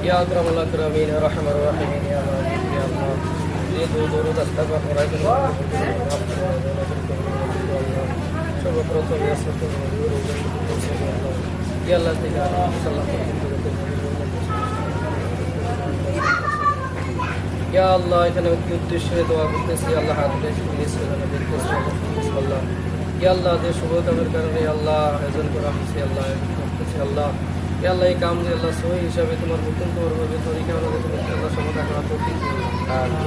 या अकरमुल अकरमीन या रहमान रहीमीन या मालिक या अल्लाह ये দুরূদ আস্তাগফির করার জন্য সর্বপ্রথম ইয়া আল্লাহ ইয়া আল্লাহ এখানে কি উদ্দেশ্যে দোয়া করতেছি আল্লাহ হাতে প্লিজ আল্লাহ ইয়া আল্লাহ যে শুভকামের কারণে আল্লাহ আয়োজন করা হয়েছে আল্লাহ করতেছি আল্লাহ ইয়া আল্লাহ এই কাম যে আল্লাহ সহি হিসাবে তোমার হুকুম করবে তরিকা আমাদের আল্লাহ সমাধান করা তৌফিক দিন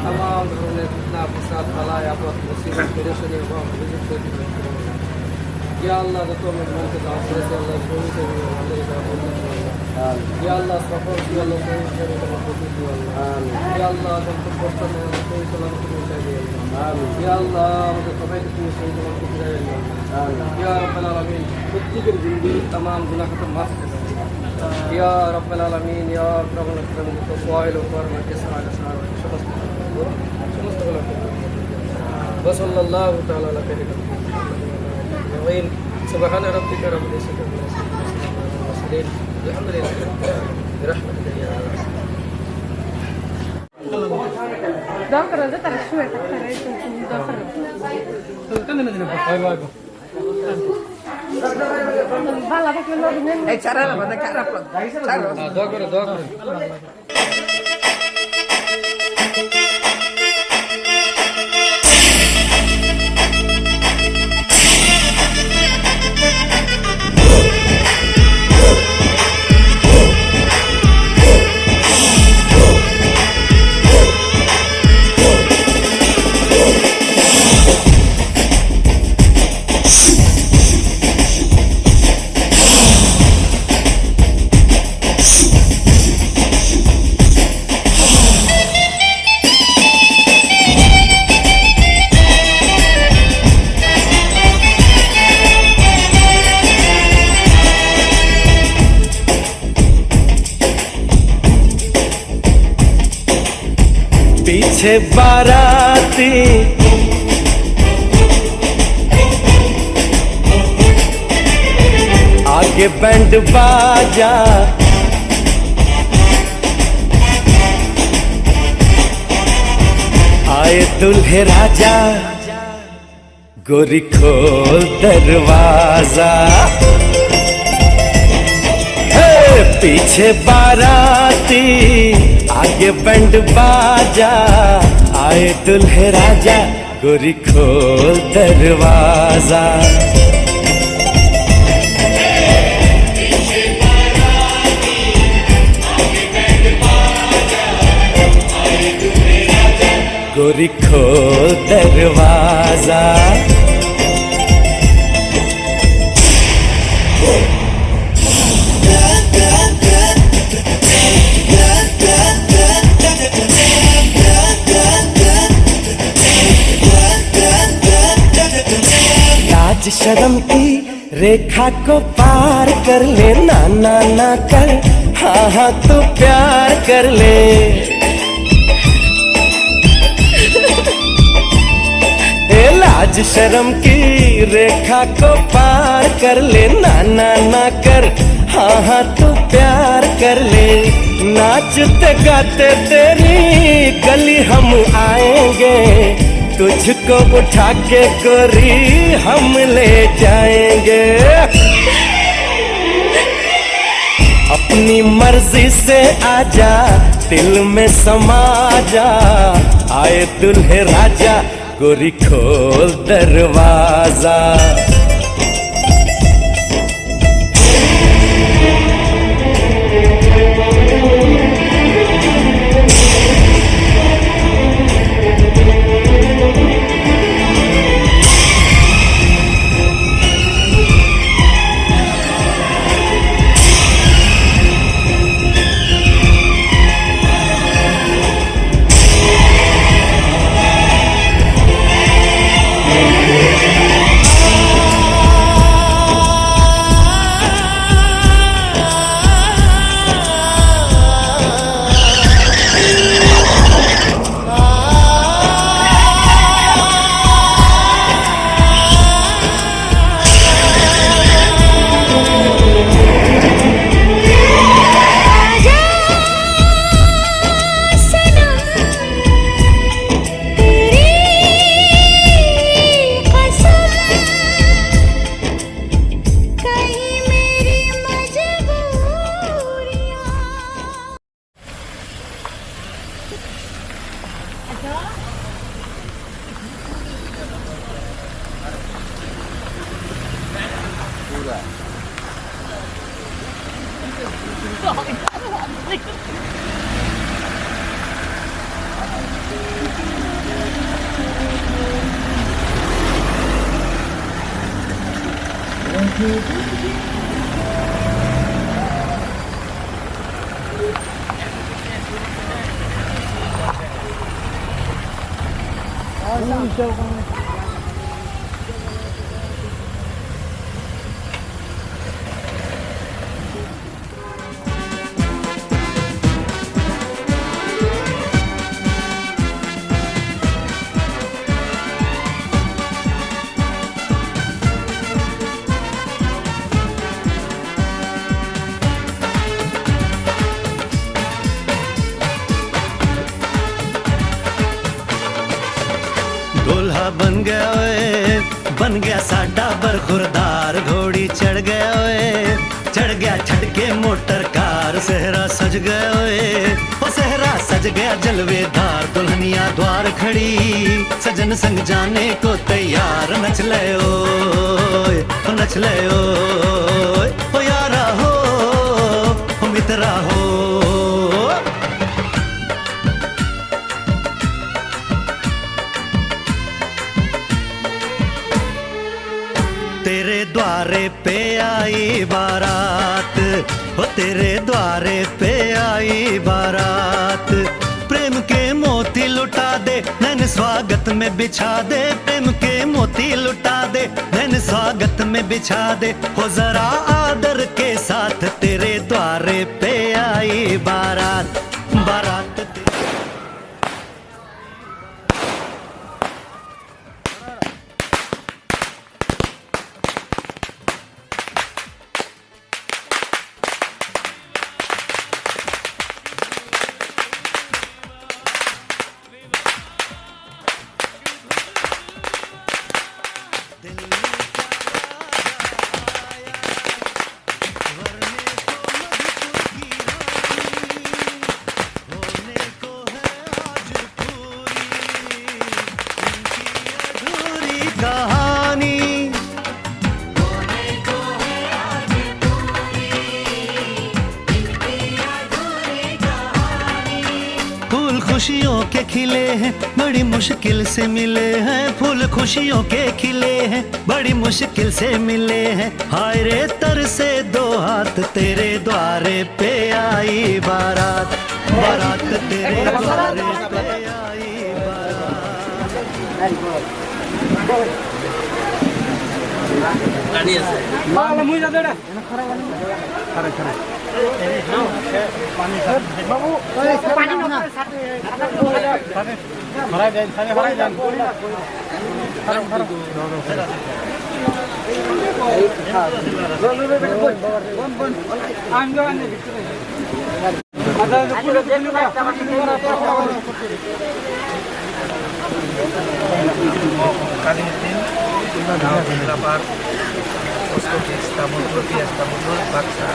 तमाम ধরনের ফিতনা ফাসাদ বালায় আপদ মুসিবত পেরেশানি এবং অভিযোগ তৈরি করে ইয়া আল্লাহ যত মেহমানকে দাওয়াত করেছে আল্লাহ সহি করে আল্লাহ ইয়া আল্লাহ সফর ইয়া আল্লাহ সহি হিসাবে তোমার তৌফিক দিও ইয়া আল্লাহ গন্তব্য স্থানে সহি সালামত পৌঁছায় দিও ইয়া আল্লাহ আমাদের সবাইকে তুমি সহি সালামত পৌঁছায় দিও ইয়া রাব্বাল আলামিন প্রত্যেকের জিন্দেগি तमाम গুনাহ খাতা মাফ করে या रब्बल आलमीन या अकरमुल अकरमीन तो फाइल ऊपर के सारे समस्त वसल्लल्लाहु तआला अला खैरिल सुबहान रब्बिक रब्बिल इज्जति अम्मा यसिफून अल्हम्दुलिल्लाहि برحمتك يا دكتور ده ترى شويه دكتور Bala pakai lo dengan. Cara apa? Cara apa? Cara. Doa karo. पीछे बाराती आगे बैंड बाजा आए दुल्हे राजा गोरी खोल दरवाजा पीछे बाराती आगे बैंड बाजा आए दुल्हे राजा गोरी खोल दरवाजा गोरी खोल दरवाजा लाज शर्म की रेखा को पार कर ले ना ना ना कर हाँ हाँ तू प्यार कर ले लाज शर्म की रेखा को पार कर ले ना ना ना कर हाँ हाँ तू प्यार कर ले नाचते गाते तेरी गली हम आएंगे तुझको उठा के गोरी हम ले जाएंगे अपनी मर्जी से आजा दिल में समा जा आए दुल्हे राजा गोरी खोल दरवाजा दूल्हा बन गया ओए, बन गया साडा बरखुरदार, घोड़ी चढ़ गया ओए, चढ़ गया छटके मोटर कार, सहरा सज गया ओए, ओ सहरा सज गया जलवेदार, दुल्हनिया द्वार खड़ी, सजन संग जाने को तैयार, नच ले ओए, ओ नच ले ओए, ओ यारा हो, ओ मित्रा हो। तेरे द्वारे पे आई बारात, हो तेरे द्वारे पे आई बारात, प्रेम के मोती लुटा दे नैन स्वागत में बिछा दे, प्रेम के मोती लुटा दे नैन स्वागत में बिछा दे, हो जरा आदर के साथ तेरे द्वारे पे आई बारात, बारात कहानी फूल खुशियों के खिले हैं, बड़ी मुश्किल से मिले हैं, फूल खुशियों के खिले हैं, बड़ी मुश्किल से मिले हैं, हाय रे तर से दो हाथ तेरे द्वारे पे आई बारात, बारात तेरे द्वारे पे आई उसको Istanbul Baksa.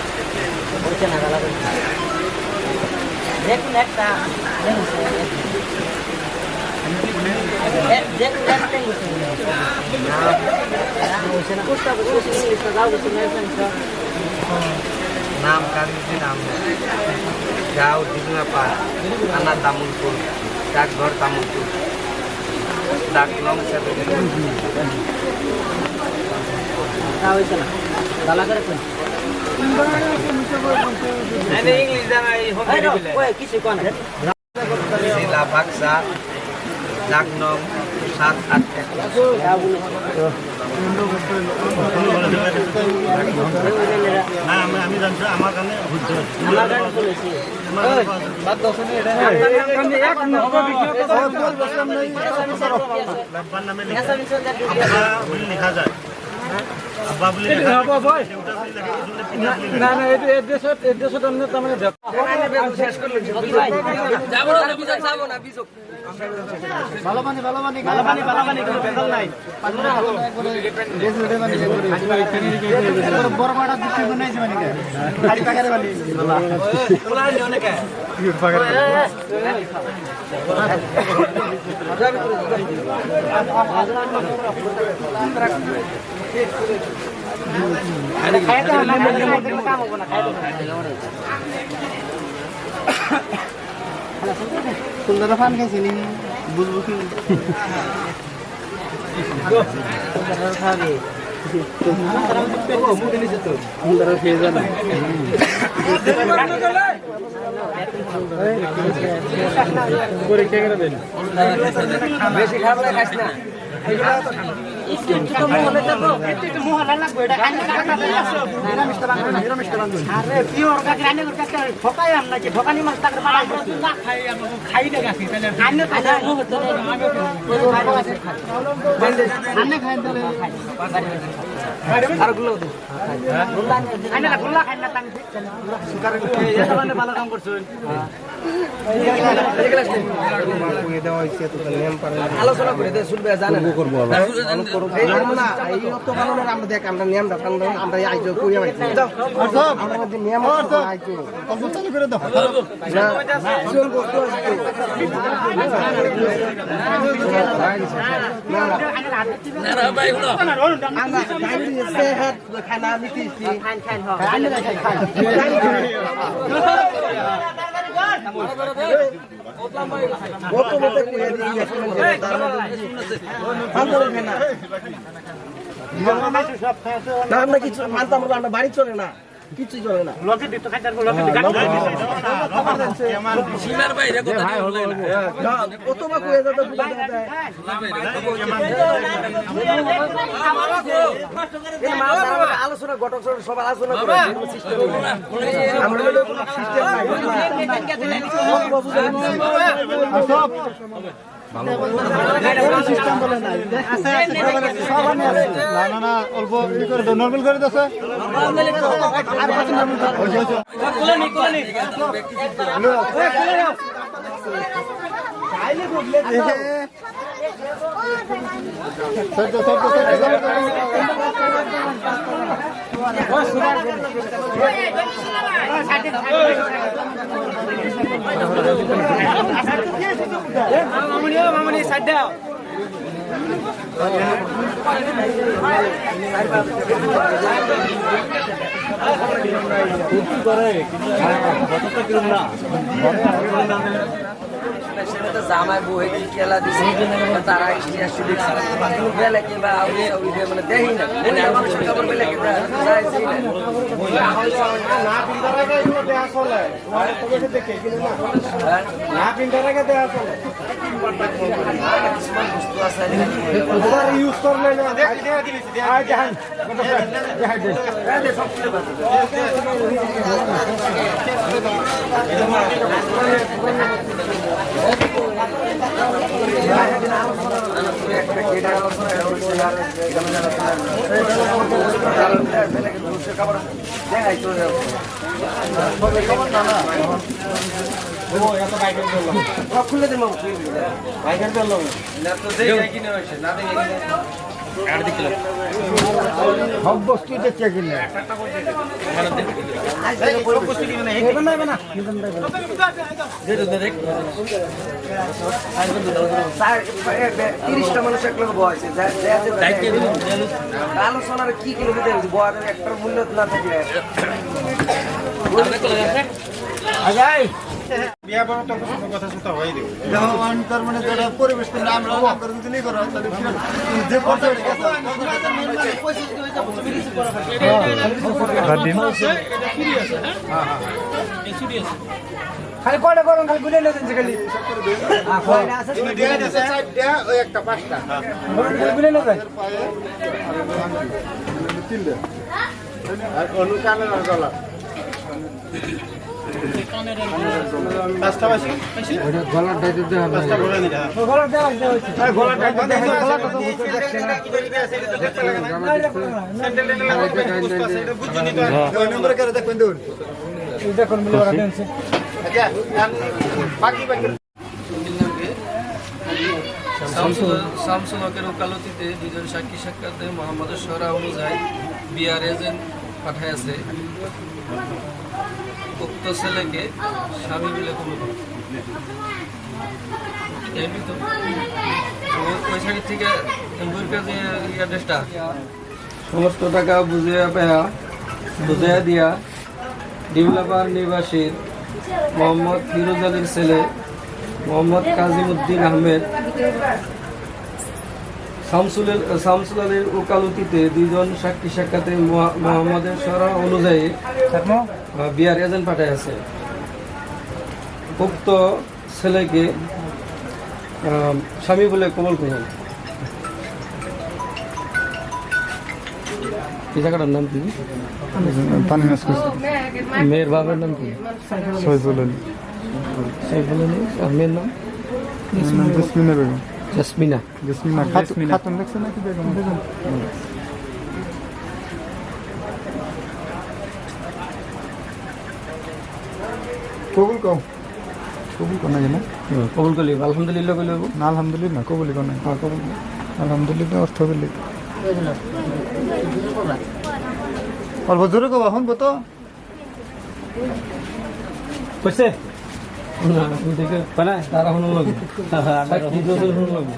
Naam kami di naam jauh di apa anak Tamulpur Dagor Tamulpur Daglong satu tahu itu lah dalam kerja ini English jangan ini hobi kisi kon Sila Baksa Daglong 7-8 না আমি জানছি আমার কানে বুঝতে আমার কানে বলেছি বাদ দশনে এটা এক নম্বর ভিডিও কথা বললাম নাই লাব্বার নামে লেখা যায় আব্বা বলে লেখা ভাই না না এড্রেসত আমরা তার মানে শেষ করলে যাব না বিজক যাব না বিজক ভালো মানে কোনো বেদল নাই দেশ উঠে মানে বড় বড় দিতে বানাইছে মানে খালি পাকারে বানি তোলা নিও না কে ইউট পাকারে খাইতে হবে না কাম হবে না খাইতে সুন্দর পান খাইছি নি বুঝবো কি খাবে সুন্দর খেয়ে যাবে পরীক্ষা করে দেন বেশি খাবার খাস না ভালো কাম করছো আলোচনা করে শুনবে জানেন করবো আমরা দেখ আমরা নিয়ম আমরা আইজ করিয়া পাইছি আমরা নিয়ম চালু করে দাও খানা মিটিছি আমরা কিছু মানতাম আমরা বাড়ি চলে না কিছু চলে না আলোচনা ঘটক সব আলোচনা করে অল্প নর্মাল করে দিচ্ছে জামাই বউ খেলা দিছে তারা গেলে কিংবা মানে দেখি না ইউজ করলে খুলে দেবো বাইকের চললো সব বস্তু দেখছে কিনে মানুষ এক লোক বয়সে আলোচনার কি কিনে একটা মূল্য না থাকলে বিয়া বড় তো কথা সুতা হয়ে দিও তার মানে যেটা পরিবেশ আমরা করে যদি করো যে পর্যায়ে খালি কয়টা গরম খালি গুলে নেন খালি কয়টা আছে দেয়া আছে চারটা ওই একটা পাঁচটা গুলে নেন তিনটা আর অনুকানের আর গলা শামসুল হকের ওকালতিতে দুজন সাক্ষী সাক্ষাতে মোহাম্মদের সরা অনুযায়ী বিআর এজেন্ট পাঠায় আছে উক্ত ছেলেকে স্বামী বলে কোনো ওই সাইড থেকে অ্যাড্রেসটা সমস্ত টাকা বুঝিয়া দিয়া ডেভেলপার নিবাসীর মোহাম্মদ ফিরোজ আলীর ছেলে মোহাম্মদ কাজিমউদ্দিন আহমেদ শামসুল আলীর ওকালতিতে দুইজন সাক্ষী সাক্ষাতে মোহাম্মদের শরহ অনুযায়ী বিয়ার এজেন্ট পাঠায় আছে। উক্ত ছেলেকে স্বামী বলে কবুল করুন। এই জায়গাটার নাম কি? মেয়ের বাবার নাম কি? সৈফুল আলী। সাইফুল আলী। আর মেয়ের নাম? জসমিনা বেগম। জাসমিনা। জসমিনা খাতুন দেখছে নাকি বেগম? কবুল কম কবুল কো না কবুল করলি আলহামদুলিল্লাহ কইলে না আলহামদুলিল্লাহ কবুলি কো না কবুল। আলহামদুলিল্লাহ অর্থ বলি অল্প জোরে কবা হন তো কইছে না তুমি দেখে পানা তারা হলো লাগবে সাক্ষী দুজন হলো লাগবে।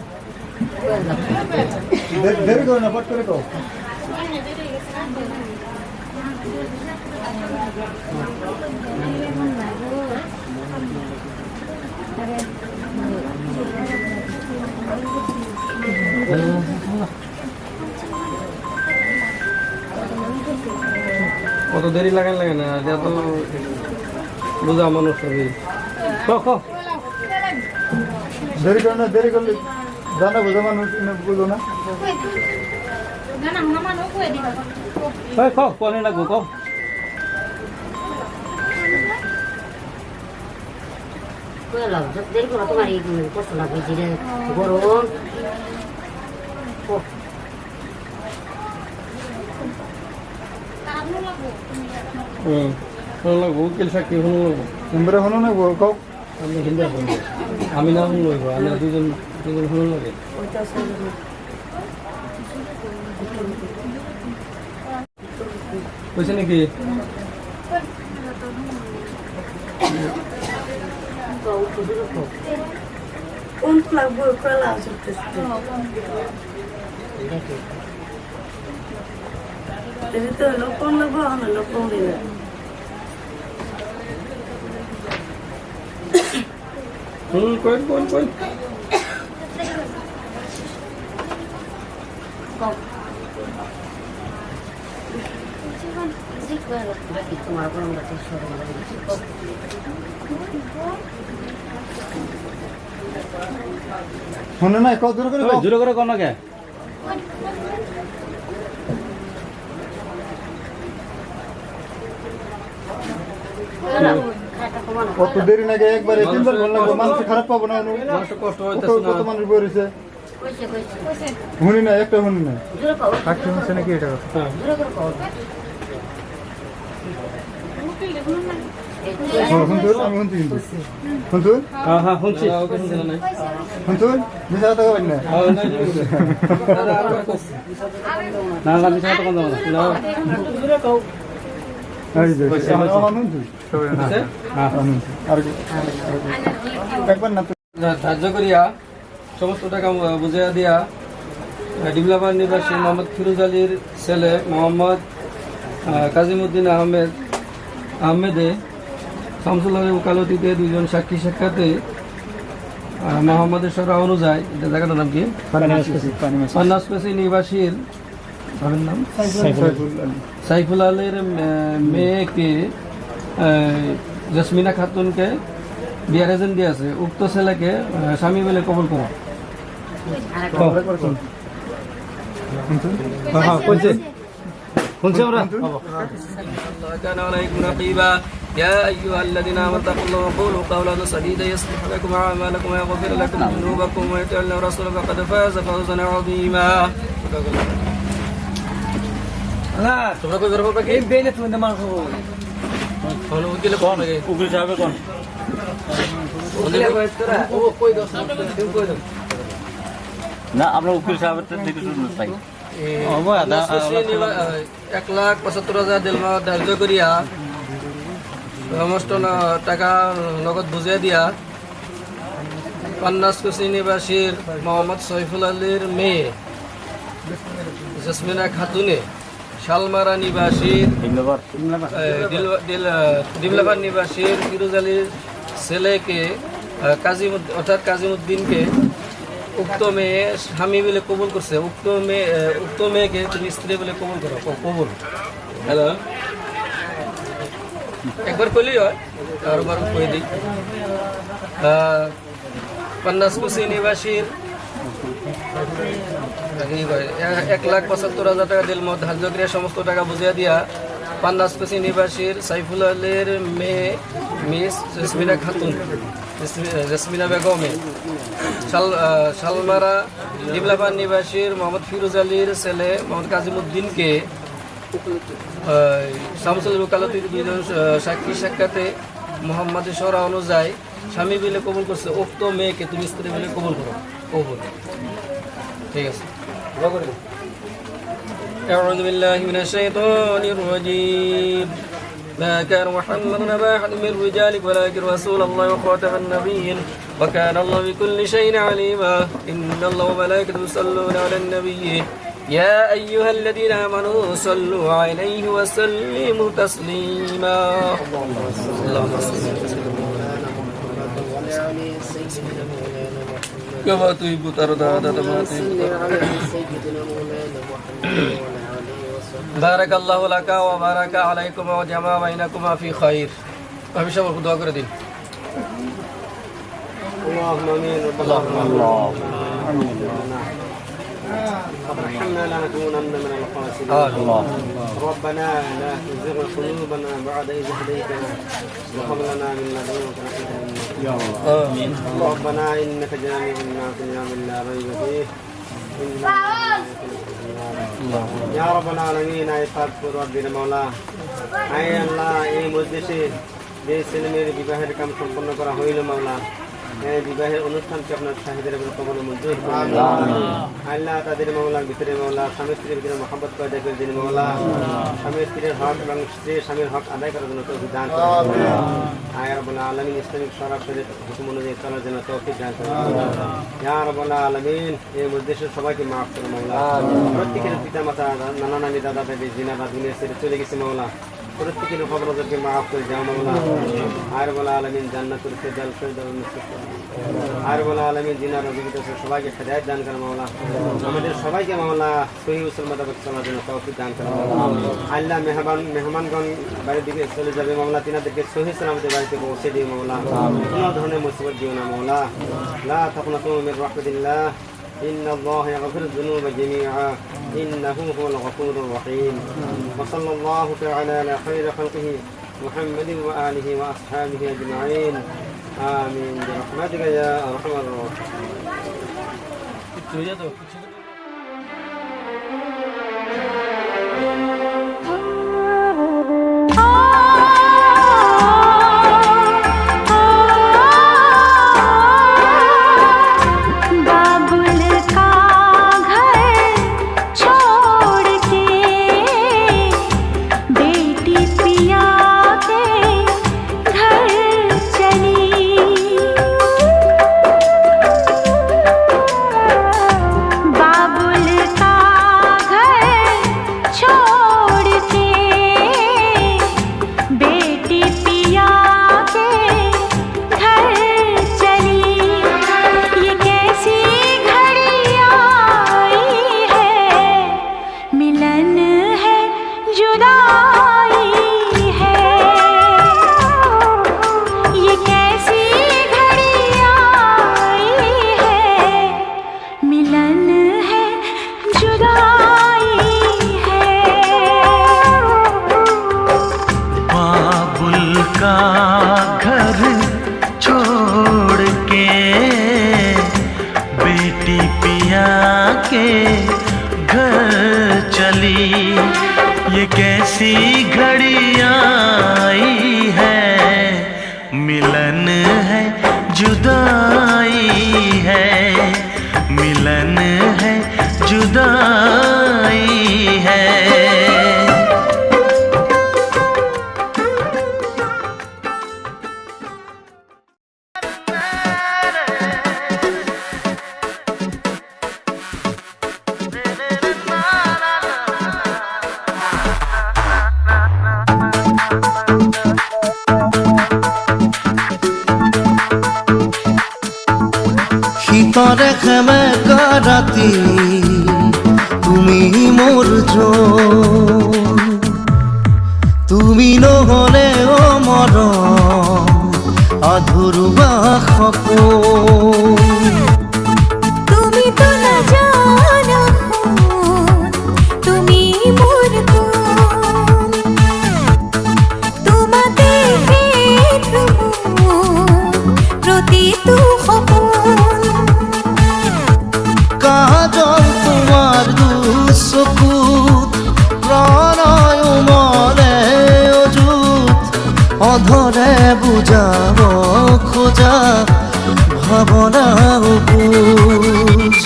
দেরি করো না পট করে কও কত দেরি লাগে না যত বোঝা মানুষ হবে। দেরি করো না দেরি করলে জানা বোঝা মানুষ বুঝো না কনে লাগবো কম লাগবো উকিল সাক্ষী হলো লাগবো। তোমরা হলো না কও আমি হিন্দা বলবো আমি না হলো লাগবো আমরা দুজন হলো লাগে। বুঝছে নাকি? কোন শুনে না কত দূর করে জোরে করে কোন কে কত দেরি নাকি একবারে তিনবার বললাম মানুষ খারাপ পাবো না মানুষের কষ্ট হইতেছে না। কত মানুষ বইছে শুনি না একটা শুনি না সাক্ষী হচ্ছে নাকি এটা কথা শুনতুন আমি শুনছি কিন্তু শুনতুন হ্যাঁ শুনছি শুনছি না শুনতুন মিশা কথা কবেন না না না মিছা কথা কোন না এই যে শুনছি আর একবার না ধার্য করিয়া সমস্ত টাকা বুঝিয়া দিয়া ডিমলাবাদ নিবাসী মোহাম্মদ ফিরোজ আলীর ছেলে মোহাম্মদ কাজিমউদ্দিন আহমেদে শামসুল আলীর ওকালতিতে দুইজন সাক্ষী সাক্ষাতে মোহাম্মদের সরা অনুযায়ী এটা জায়গাটার নাম কি? পান্নাসপেসি নিবাসীর নাম সাইফুল আলীর মেয়েকে জসমিনা খাতুনকে বিয়ার এজেন্ট দিয়ে আছে। উক্ত ছেলেকে স্বামী বলে কবুল করো। كان عليكم رقيبا يا أيها الذين آمنوا اتقوا الله وقولوا قولا سديدا يصلح لكم أعمالكم ويغفر لكم ذنوبكم ويطع الله ورسوله فقد فاز فوزا عظيما. না তোমরা কই করবে কি বেনে তুমি মানুষ কোন উকিল কোন উকিল সাহেব কোন উকিল কই তোরা ও কই দাও তুমি কই দাও না আমরা উকিল সাহেবের থেকে শুনতে চাই 1,75,000 দিলমা ধার্য করিয়া সমস্ত টাকা নগদ বুঝিয়ে দিয়া পান্নাসকুচি নিবাসীর মোহাম্মদ সৈফুল আলীর মেয়ে জসমিনা খাতুনে শালমারা নিবাসীর ডিমলাবাদ নিবাসীর ফিরোজ আলীর ছেলেকে অর্থাৎ কাজিমউদ্দিনকে উক্ত মেয়ে স্বামী বলে কবুল করছে, উক্ত মেয়েকে তুমি স্ত্রী বলে কবুল করো। কবুল। হ্যালো, একবার কইলেই হয়, আরবার কই দিই। 50 নিবাসীর 1,75,000 টাকা দিল মত ধার্য করে সমস্ত টাকা বুঝিয়ে দিয়া 50 নিবাসীর সাইফুল আলীর মেয়ে মিস জেসমিনা খাতুন, জেসমিনা বেগমে, শালমারা ডিবলাবান নিবাসীর মোহাম্মদ ফিরোজ আলীর ছেলে মোহাম্মদ কাজিমউদ্দিনকে শামসুল ওকালতির 2 জন সাক্ষী সাক্ষাতে মোহাম্মদ সরা অনুযায়ী স্বামী বলে কবুল করছে। উক্ত মেয়েকে তুমি স্ত্রী বলে কবুল করো। কবুল। ঠিক আছে। أعوذ بالله من الشيطان الرجيم. ما كان محمد أبا أحد من رجالك ولكن رسول الله وخاتم النبيين وكان الله بكل شيء عليما. إن الله وملائكته يصلون على النبي يا أيها الذين آمنوا صلوا عليه وسلموا تسليما. اللهم صل كما تحب ترضى كما تحب. بارك الله لك وبارك عليكم وجمع بينكما في خير. আমি সবার দোয়া করে দিন। اللهم امين. اللهم امين. ربنا لا نكونن من الخاسرين. ربنا لا تزغ قلوبنا بعد إذ هديتنا وهب لنا من لدنك رحمة آمين. ربنا إنك جامع الناس ليوم لا ريب فيه. يا رب العالمين أي فاغفر ربنا مولا أي الله এই মজলিসে যে ছেলেমেয়ের বিবাহের কাম সম্পন্ন করা হইল মাওলা, এই বিবাহের অনুষ্ঠানকে আপনার শাহিদের উপর কবুল মঞ্জুর করুন আল্লাহ। তাদের মাওলার ভিতরে মাওলা স্বামী স্ত্রীর ভিতরে মহব্বত পয়দা করে দিন মাওলা। স্বামী স্ত্রীর হক এবং স্ত্রীর স্বামীর হক আদায় করার জন্য তৌফিক দান করুন আয় রাব্বুল আলামিন। ইসলামিক সরাসরি হুকুম অনুযায়ী চলার জন্য তৌফিক দান করুন ইয়া রাব্বুল আলামিন। এই মজলিসের সবাইকে মাফ করুন মাওলা। প্রত্যেকের পিতা মাতা নানা নানি দাদা দাদি জিনারা দুনিয়া ছেড়ে চলে গেছে মাওলা, প্রত্যেকের খবরকে মাফ করে যাও মাওলা। আর বলা আলামিন জান্নাতুল ফিরদাউস নসিব করুন আর বলা আলামিন জিনারা জীবিত সবাইকে হেদায়েত দান করুন মাওলা। আমাদের সবাইকে মাওলা সহি উসুল মোতাবেক চলার জন্য তৌফিক দান করুন আল্লাহ। মেহমানগণ বাড়ির দিকে চলে যাবে মাওলা, তিনাদেরকে সহি সালামতে বাড়িতে পৌঁছে দিও মাওলা। কোনো ধরনের মুসিবত দিও না মাওলা। লা তাকনাতু মির রাহমাতিল্লাহ إن الله يغفر الذنوب جميعا إنه هو الغفور الرحيم. وصلى الله تعالى على خير خلقه محمد وآله وأصحابه أجمعين. آمين برحمتك يا أرحم الراحمين. ये कैसी घड़ी आई है, मिलन है जुदाई है, मिलन है जुदाई है। শীতৰে সেমেকা ৰাতি তুমি মোৰ জন, তুমি নহ'লে মৰম আধৰুৱা সপোন। তুমি তো না জানো তুমি মোর কোন, তোমাতে প্রতি তু সপোন। কাজল তোমাৰ দুচকুত প্ৰণয় মনে অযুত, অধৰে বুজাব খোজা ভাৱনা বুজ।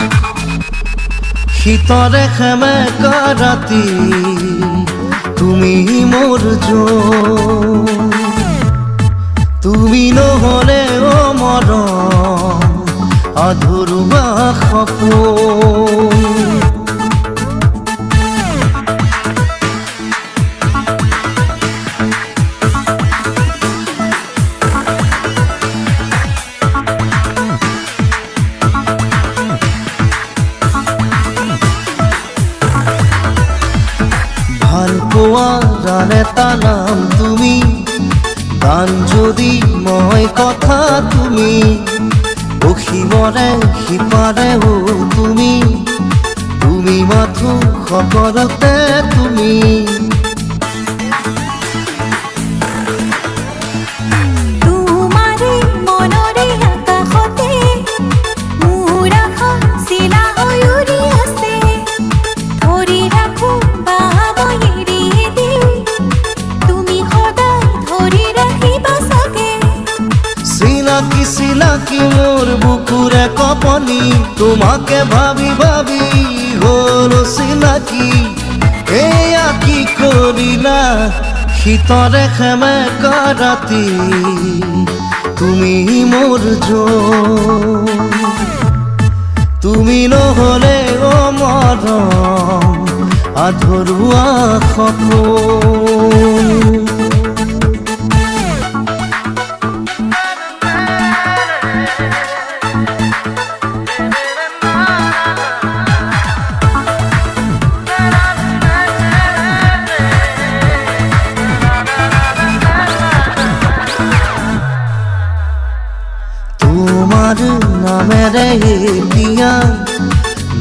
শীতৰে সেমেকা ৰাতি তুমি মোৰ জন, তুমি নহ'লে মৰম আধৰুৱা সপোন। ভাল পোৱাৰ এটা নাম তুমি, গান যদি মই কথা তুমি, অসীমৰে সিপাৰেও তুমি, তুমি মাথো সকলোতে তুমি। তোমাৰে মনৰে আকাশতে মোৰ আশা চিলা হৈ উৰি আছে, ধৰি ৰাখো বা মই এৰি দিওঁ, তুমি সদায় ধৰি ৰাখিবা চাগে। চিনাকি চিনাকি মোৰ বুকুৰে কপনি, তোমাকে ভাবি ভাবি হ'ল চিনাকি। এয়া কি কৰিলা শীতৰে সেমেকা ৰাতি তুমি মোৰ জন, তুমি নহ'লে মৰম আধৰুৱা সপোন। তোমাৰ নামেৰে এতিয়া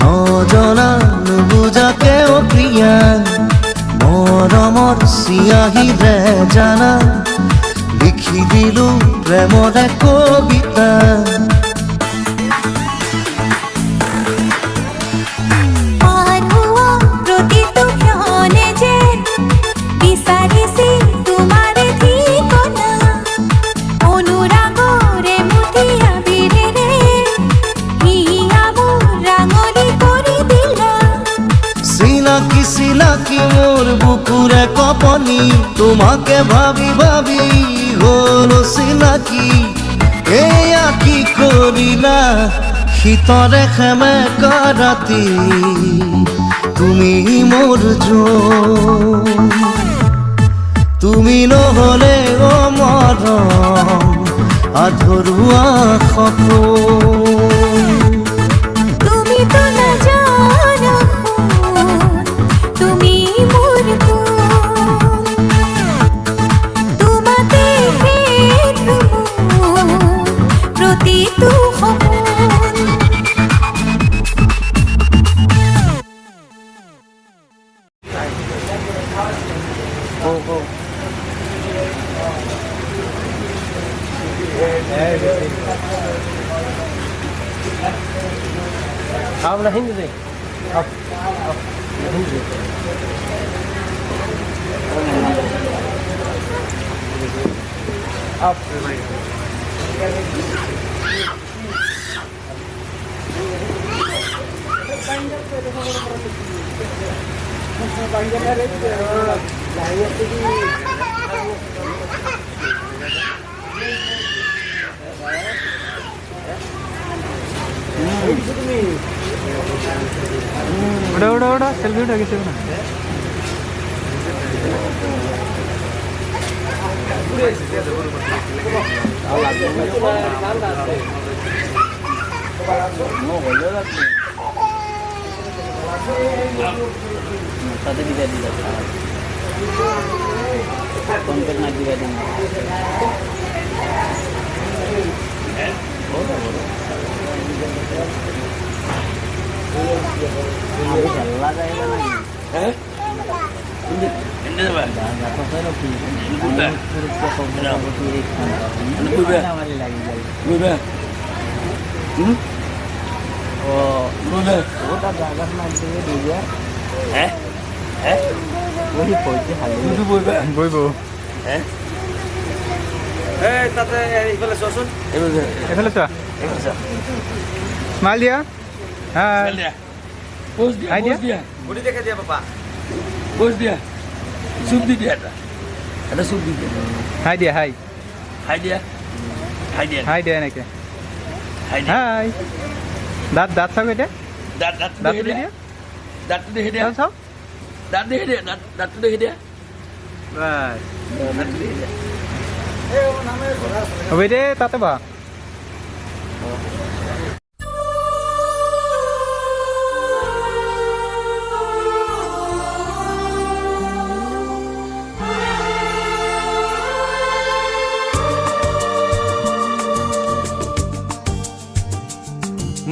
নজনা নুবুজাকে প্ৰিয়া, মৰমৰ চিয়াহীৰে জানা লিখি দিলো প্ৰেমৰে কবিতা। পাৰ হোৱা প্ৰতিটো ক্ষণে যেন বিচাৰিছে তোমাৰে ঠিকনা, অনুৰাগৰে মুঠি আবিৰেৰে হিয়া মোৰ ৰাঙলী কৰি দিলা। চিনাকি চিনাকি মোৰ বুকুৰে কপনি, তোমাকে ভাবি ভাবি হ'ল চিনাকি। এয়া কি কৰিলা শীতৰে সেমেকা ৰাতি তুমি মোৰ জন, তুমি নহ'লে মৰম আধৰুৱা সপোন। তুমি তো না জানো তুমি মোর কোন, তোমাতে প্রতি তু সপোন। आप ना हिंदी दे आप हिंदी आप ওটা ওটা ওটা সেলফি উঠে গেছে না। Tadi diga konten lagi gading বইব তাতে এইফালে চোৱাচোন এফালে চোৱা স্মাইল দিয়া হাই হাই দিয়া বডি দেখে দিয়া বাবা বস দিয়া চুপ দি দিয়া এটা চুপ দি দিয়া হাই দিয়া হাই হাই দিয়া হাই দিয়া হাই দিয়া এনেকে হাই দিয়া হাই দাঁত দাঁত চাওক এতিয়া দাঁত দাঁত দাঁত দেখে তুলি দিয়া দিয়া দাঁত দেখে দিয়া চাওক দাঁত দেখে দিয়া দাঁত দেখে দিয়া বাস দাঁত দেখে দিয়া হ'ব দে তাতে বা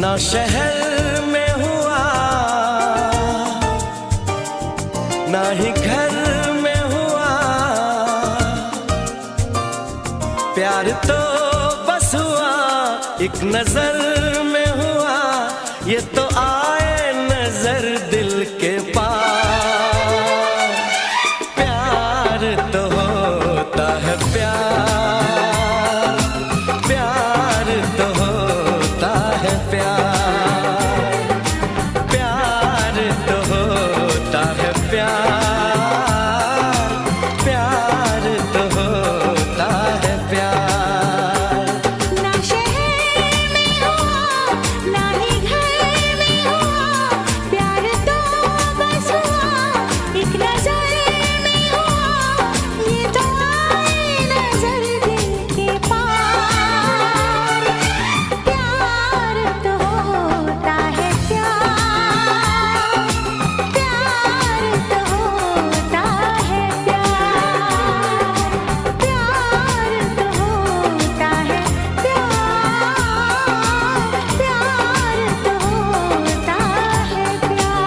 ना शहर में हुआ ना ही घर में हुआ प्यार तो बस हुआ एक नजर में हुआ ये तो आए नजर दिल के पार प्यार तो होता है प्यार प्यार तो होता है प्यार प्यार तो होता है प्यार प्यार तो होता है प्यार ना शहर में हुआ ना ही घर में हुआ प्यार तो बस हुआ एक नजर में हुआ ये तो आए नजर दिल के पार प्यार तो होता है प्यार प्यार तो होता है प्यार प्यार तो होता है प्यार प्यार तो होता है प्यार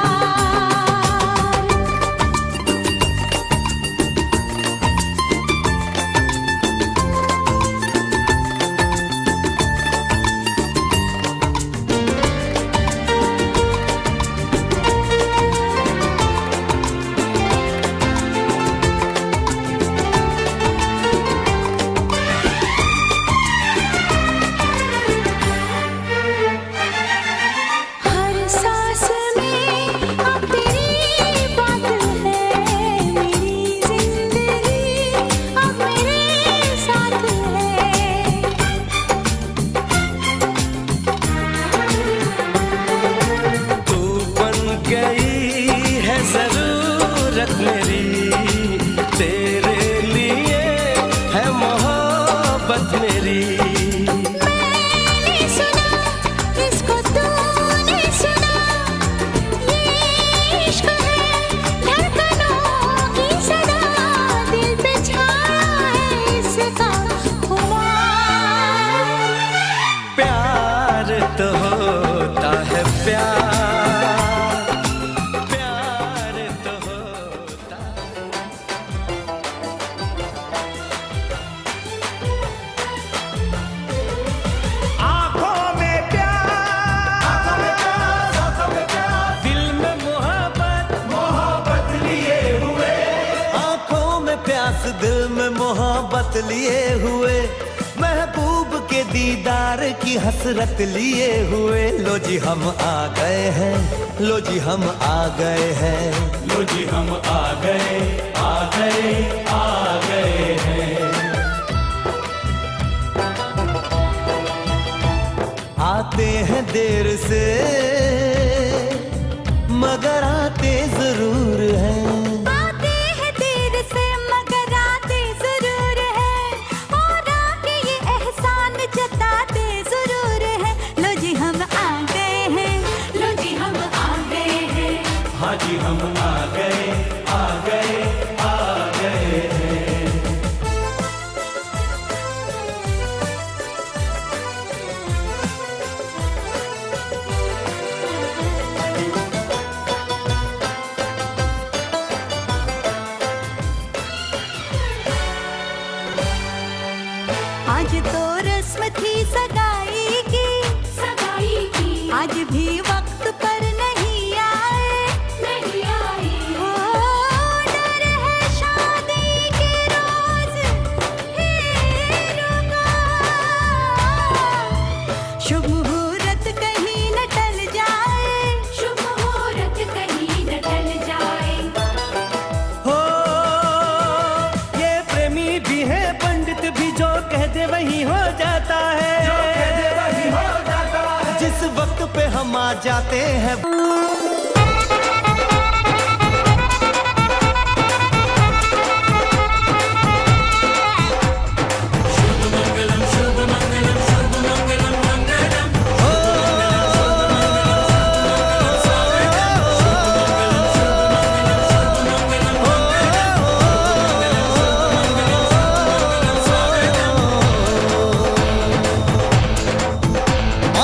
हर सांस में अब तेरी बात है मेरी जिंदगी अब मेरे साथ है तू बन गई है जरूरत मेरी तेरे लिए है मोहब्बत मेरी मैंने सुना इसको तूने सुना ये इश्क है धड़कनों की सदा दिल पे छाया है इसका खुमार प्यार तो होता है प्यार प्यार तो होता आंखों में प्यार दिल में मोहब्बत मोहब्बत लिए हुए आंखों में प्यास दिल में मोहब्बत लिए हुए महबूब के दीदार की हसरत लिए हुए लो जी हम आ गए हैं लो जी हम आ गए हैं लो जी हम आ गए आ गए आ गए हैं आते हैं देर से मगर आते जरूर हैं आते हैं देर से मगर आते जरूर है और आके ये एहसान जताते जरूर है लो जी हम आ हम आ गए आ गए आ गए हैं। आज तो रस्म थी सगाई की, आज भी वक्त पर नहीं आए, ओ डर है शादी के रोज फेरों का, शुभ मुहूर्त कहीं न टल जाए, हो ये प्रेमी भी है पंडित भी, जो कह दे वही हो जाता है, जिस वक्त पे हम आ जाते हैं।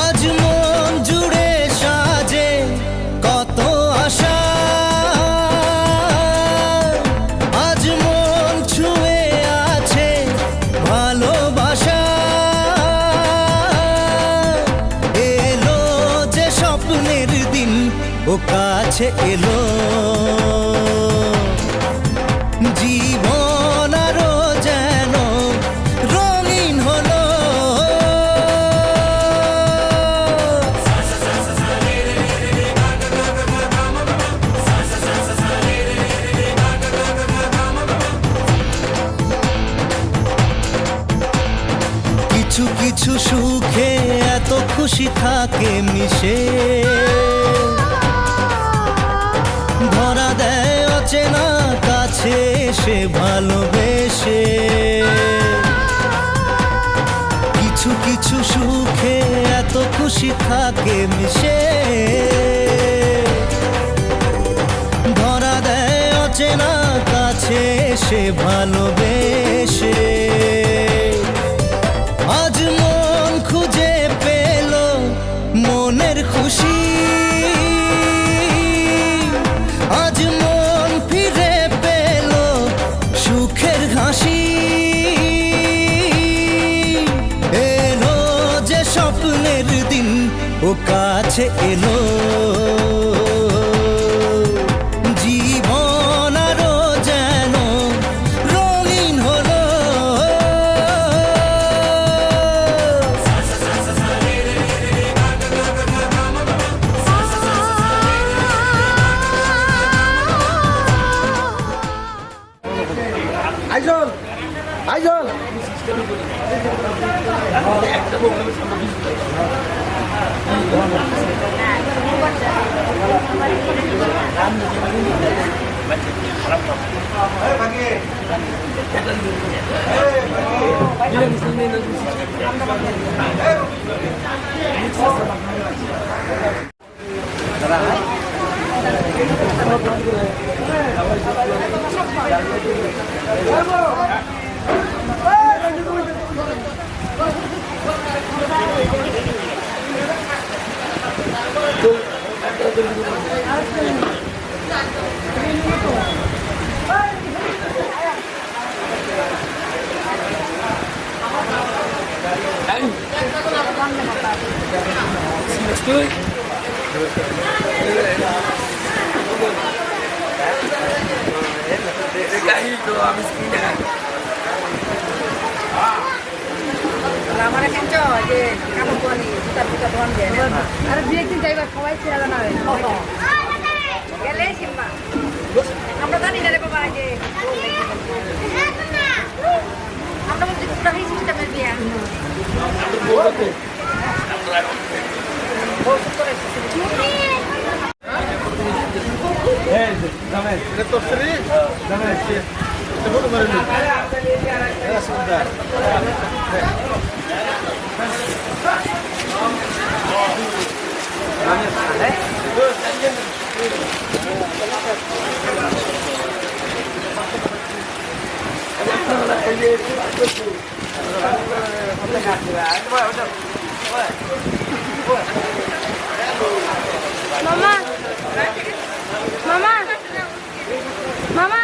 আজ মন জুড়ে সাজে কত আশা, আজ মন ছুঁয়ে আছে ভালোবাসা, এলো যে স্বপ্নের দিন ও কাছে এলো, জীবন আরো যেন রঙিন হলো। কিছু কিছু সুখে এত খুশি থাকে মিশে, ধরা দেয় অচেনা কাছে এসে ভালোবেসে। কিছু কিছু সুখে এত খুশি থাকে মিশে, ধরা দেয় অচেনা কাছে এসে ভালোবেসে। আজ মন খুঁজে পেল মনের খুশি, আজ মন ফিরে পেল সুখের হাসি, এলো যে স্বপ্নের দিন ও কাছে এলো, জীবন আরো যেন রঙিন হলো। আইজল আইজল আমার কিন্তু যে কাপড় পরি জুতা ধোয়ান দেয় আর দুই একদিন যাইবার সবাই ছেড়ে না গেলে সিম্বা আমরা জানি না রে বাবা যে আমরা বলছি পুরো এই সিস্টেমের বিয়া এটা তোর শ্রী জানা আছে এটা বড় বড় নি এটা সুন্দর মামা মামা মামা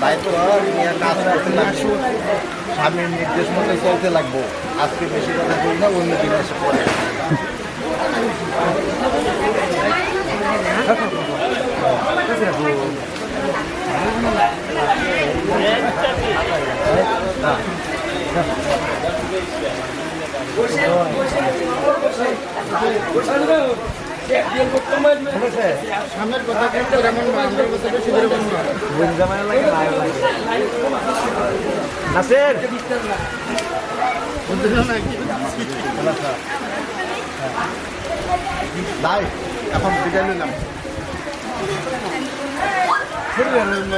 দায়িত্ব নিয়ে কাজ করতে লাগবো, স্বামীর নির্দেশ মতো চলতে লাগবো। আজকে বেশি কথা বলি না, অন্য দিন এসে পড়ে। সামনের কথা কিন্তু এমন না, আমাদের কথা বেশি করে বলবো না। নাসির ভাই এখন বিদায় নিলাম।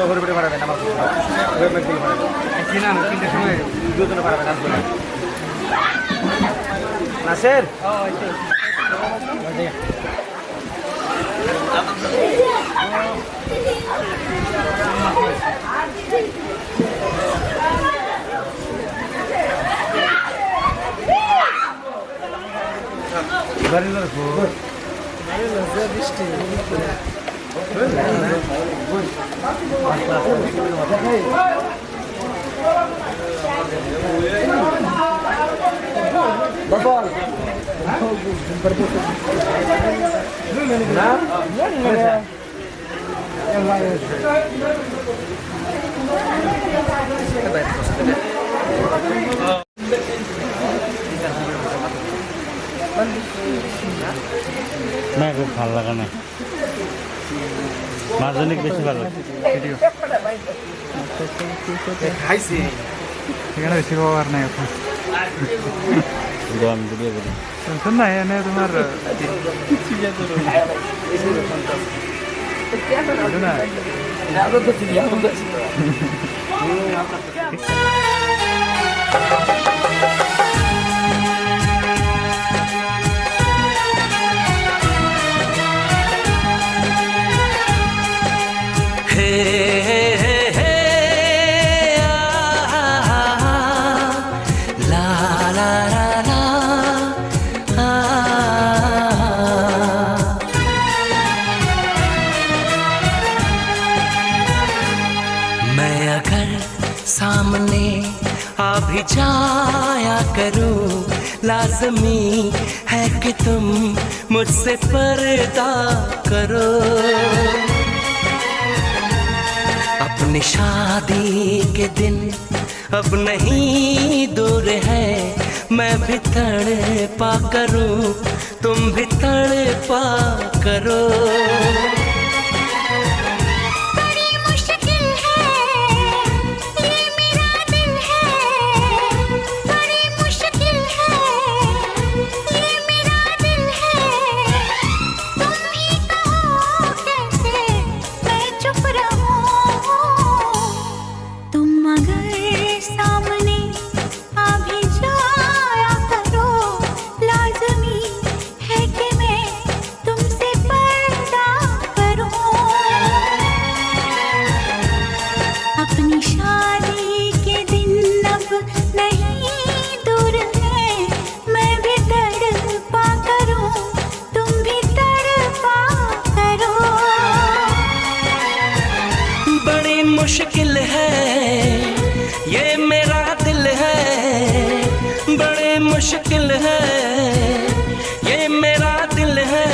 হরিপুরে পাঠাবেন আমার দুজনে পাঠাবেন নাসির না খুব ভালো লাগে না, মার্জনিক বেশি ভালো লাগে। খাইছি এখানে বেশি পাওয়ার নাই এখন গরম দিয়ে বলি শুনছেন না, এনে তোমার सामने आ भी जाया करूं, लाजमी है कि तुम मुझसे पर्दा करो। अपनी शादी के दिन अब नहीं दूर है, मैं भी तड़पा करूं, तुम भी तड़पा करो। मुश्किल है ये मेरा दिल है, बड़े मुश्किल है ये मेरा दिल है।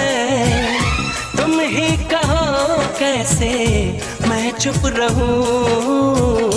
तुम ही कहो कैसे मैं चुप रहूं।